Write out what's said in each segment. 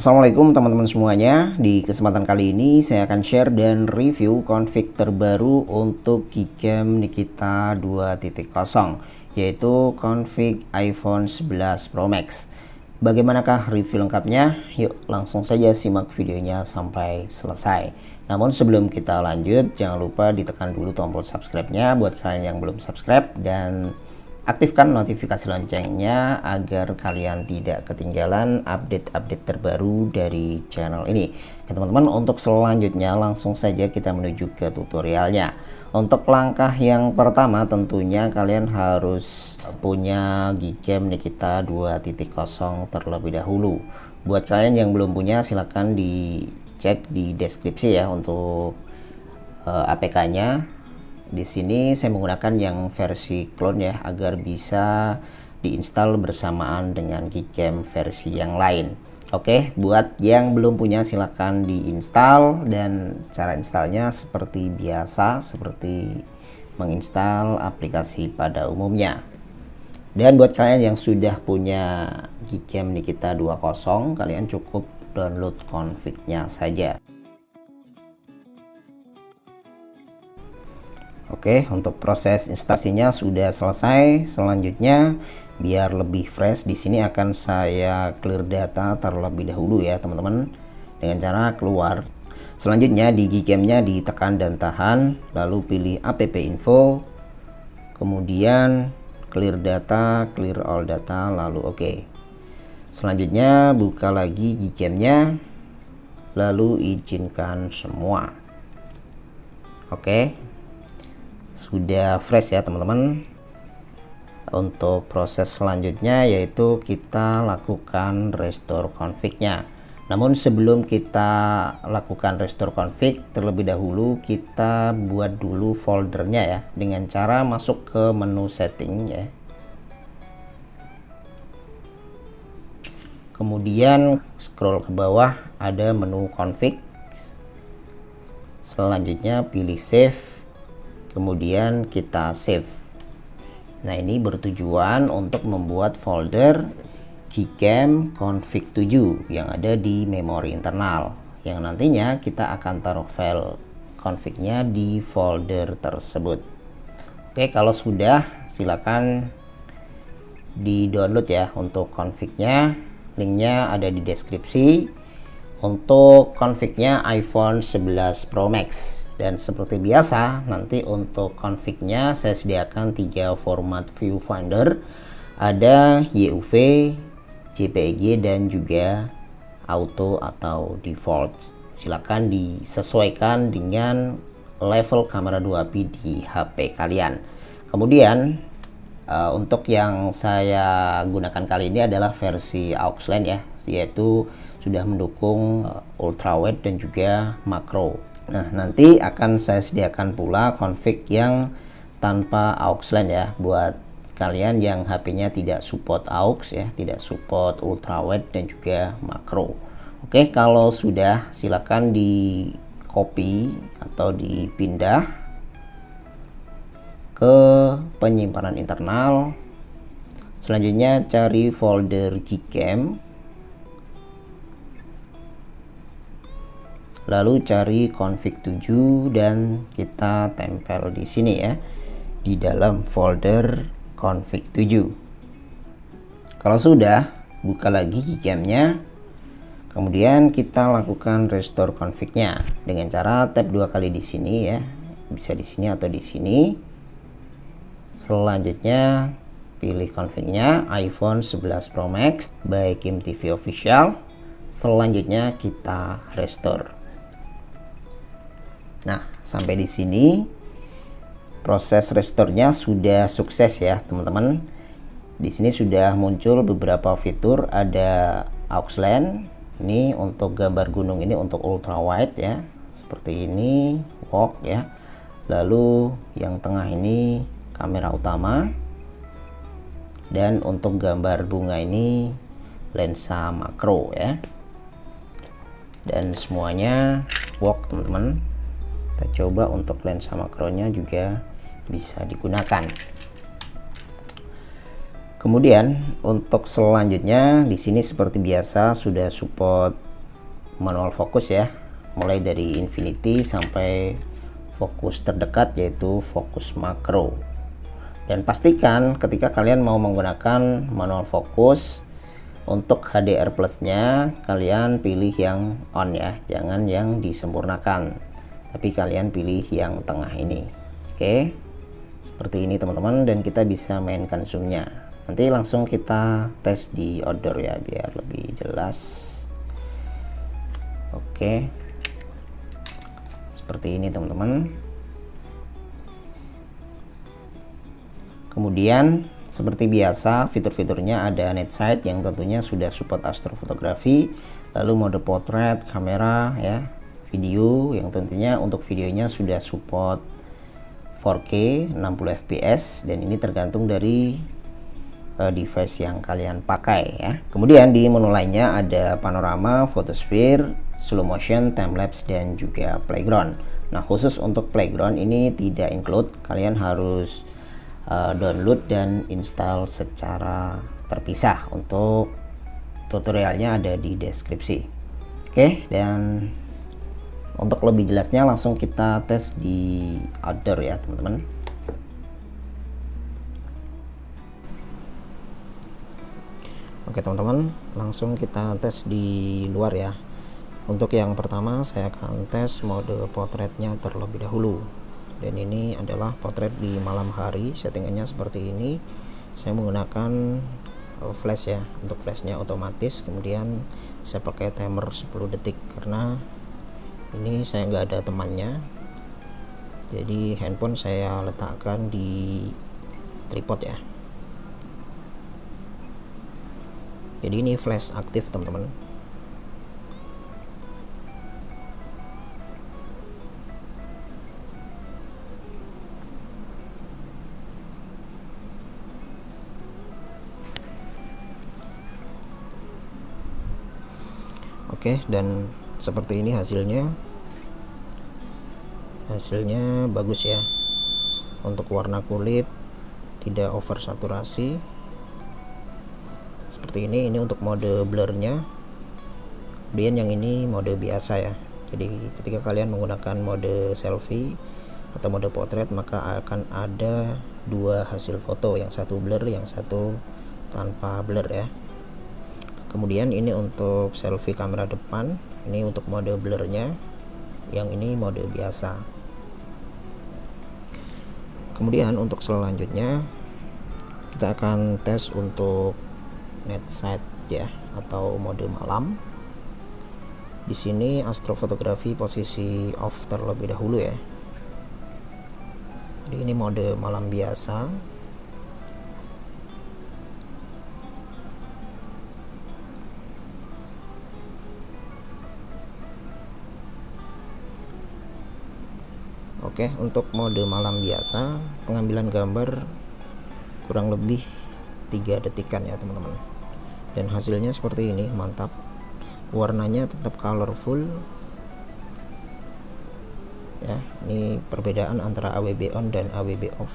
Assalamualaikum teman-teman semuanya. Di kesempatan kali ini saya akan share dan review config terbaru untuk Gcam Nikita 2.0, yaitu config iPhone 11 Pro Max. Bagaimanakah review lengkapnya? Yuk langsung saja simak videonya sampai selesai. Namun sebelum kita lanjut, jangan lupa ditekan dulu tombol subscribe-nya buat kalian yang belum subscribe, dan aktifkan notifikasi loncengnya agar kalian tidak ketinggalan update-update terbaru dari channel ini. Teman-teman, untuk selanjutnya langsung saja kita menuju ke tutorialnya. Untuk langkah yang pertama tentunya kalian harus punya Gcam Nikita 2.0 terlebih dahulu. Buat kalian yang belum punya silahkan dicek di deskripsi ya untuk APK-nya. Di sini saya menggunakan yang versi clone ya, agar bisa diinstal bersamaan dengan Gcam versi yang lain. Oke, buat yang belum punya silahkan diinstal, dan cara installnya seperti biasa, seperti menginstal aplikasi pada umumnya. Dan buat kalian yang sudah punya Gcam Nikita 2.0, kalian cukup download config-nya saja. Oke, untuk proses instalasinya sudah selesai. Selanjutnya, biar lebih fresh, di sini akan saya clear data terlebih dahulu ya teman-teman, dengan cara keluar. Selanjutnya di Gcam-nya ditekan dan tahan, lalu pilih app info, kemudian clear data, clear all data, lalu oke. Selanjutnya buka lagi Gcam-nya, lalu izinkan semua. Oke, sudah fresh ya teman-teman. Untuk proses selanjutnya yaitu kita lakukan restore config-nya. Namun sebelum kita lakukan restore config, terlebih dahulu kita buat dulu foldernya ya, dengan cara masuk ke menu setting ya. Kemudian scroll ke bawah, ada menu config. Selanjutnya pilih save, kemudian kita save. Nah, ini bertujuan untuk membuat folder Gcam config 7 yang ada di memori internal, yang nantinya kita akan taruh file config-nya di folder tersebut. Oke, kalau sudah silakan di download ya untuk config-nya. Linknya ada di deskripsi. Untuk config-nya iPhone 11 Pro Max. Dan seperti biasa, nanti untuk config-nya saya sediakan 3 format viewfinder. Ada YUV, JPEG, dan juga auto atau default. Silakan disesuaikan dengan level kamera 2p di HP kalian. Kemudian untuk yang saya gunakan kali ini adalah versi Auxland ya, yaitu sudah mendukung ultrawide dan juga makro. Nah, nanti akan saya sediakan pula config yang tanpa Auxland ya, buat kalian yang HP-nya tidak support aux ya, tidak support ultrawide dan juga makro. Oke, kalau sudah silakan di copy atau dipindah ke penyimpanan internal. Selanjutnya cari folder Gcam, lalu cari config 7 dan kita tempel di sini ya, di dalam folder config 7. Kalau sudah, buka lagi Gcam-nya, kemudian kita lakukan restore config-nya dengan cara tap 2 kali di sini ya, bisa di sini atau di sini. Selanjutnya pilih config-nya iPhone 11 Pro Max by Kim TV Official. Selanjutnya kita restore. Nah, sampai di sini proses restore-nya sudah sukses ya, teman-teman. Di sini sudah muncul beberapa fitur, ada Auxland. Ini untuk gambar gunung, ini untuk ultrawide ya. Seperti ini, walk ya. Lalu yang tengah ini kamera utama. Dan untuk gambar bunga ini lensa makro ya. Dan semuanya walk, teman-teman. Kita coba untuk lensa makronya juga bisa digunakan. Kemudian untuk selanjutnya di sini seperti biasa sudah support manual fokus ya, mulai dari infinity sampai fokus terdekat yaitu fokus makro. Dan pastikan ketika kalian mau menggunakan manual fokus, untuk HDR plusnya kalian pilih yang on ya, jangan yang disempurnakan, tapi kalian pilih yang tengah ini. Oke, seperti ini teman-teman, dan kita bisa mainkan zoomnya. Nanti langsung kita tes di outdoor ya biar lebih jelas. Oke, seperti ini teman-teman. Kemudian seperti biasa fitur-fiturnya ada night sight yang tentunya sudah support astrofotografi, lalu mode portrait, kamera ya, video yang tentunya untuk videonya sudah support 4K 60 fps, dan ini tergantung dari device yang kalian pakai ya. Kemudian di menu lainnya ada panorama, photosphere, slow motion, time lapse, dan juga playground. Nah khusus untuk playground ini tidak include, kalian harus download dan install secara terpisah. Untuk tutorialnya ada di deskripsi. Oke, dan untuk lebih jelasnya langsung kita tes di outdoor ya teman-teman. Oke teman-teman, langsung kita tes di luar ya. Untuk yang pertama saya akan tes mode potretnya terlebih dahulu, dan ini adalah potret di malam hari. Settingannya seperti ini, saya menggunakan flash ya, untuk flashnya otomatis. Kemudian saya pakai timer 10 detik karena ini saya nggak ada temannya, jadi handphone saya letakkan di tripod ya. Jadi ini flash aktif teman-teman. Oke, dan seperti ini hasilnya bagus ya. Untuk warna kulit tidak over saturasi seperti ini untuk mode blurnya. Kemudian yang ini mode biasa ya. Jadi ketika kalian menggunakan mode selfie atau mode potret, maka akan ada dua hasil foto, yang satu blur, yang satu tanpa blur ya. Kemudian ini untuk selfie kamera depan, ini untuk mode blurnya, yang ini mode biasa. Kemudian untuk selanjutnya kita akan tes untuk night sight ya, atau mode malam. Di sini astrofotografi posisi off terlebih dahulu ya. Jadi ini mode malam biasa. Oke, untuk mode malam biasa pengambilan gambar kurang lebih 3 detikan ya teman-teman, dan hasilnya seperti ini, mantap. Warnanya tetap colorful ya. Ini perbedaan antara AWB on dan AWB off.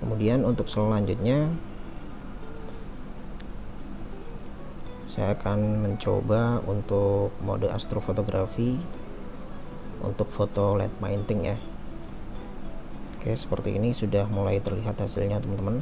Kemudian untuk selanjutnya saya akan mencoba untuk mode astrofotografi untuk foto LED painting ya. Oke, seperti ini sudah mulai terlihat hasilnya teman-teman.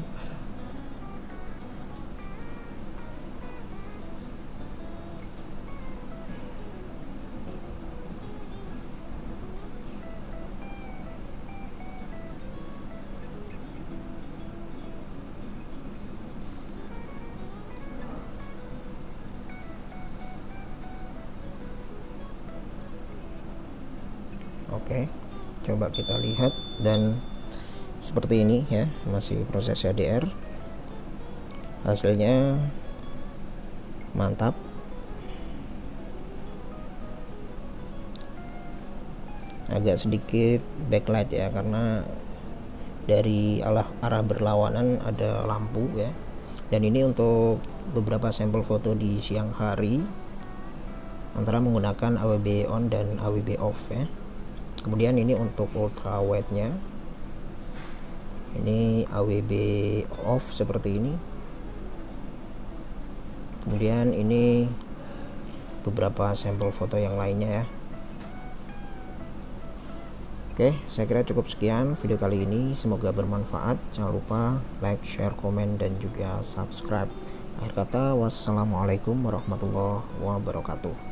Oke, coba kita lihat, dan seperti ini ya, masih proses HDR. Hasilnya mantap. Agak sedikit backlight ya, karena dari arah berlawanan ada lampu ya. Dan ini untuk beberapa sampel foto di siang hari antara menggunakan AWB on dan AWB off ya. Kemudian ini untuk ultra wide nya, ini AWB off seperti ini. Kemudian ini beberapa sampel foto yang lainnya ya. Oke, saya kira cukup sekian video kali ini, semoga bermanfaat. Jangan lupa like, share, komen, dan juga subscribe. Akhir kata, wassalamualaikum warahmatullahi wabarakatuh.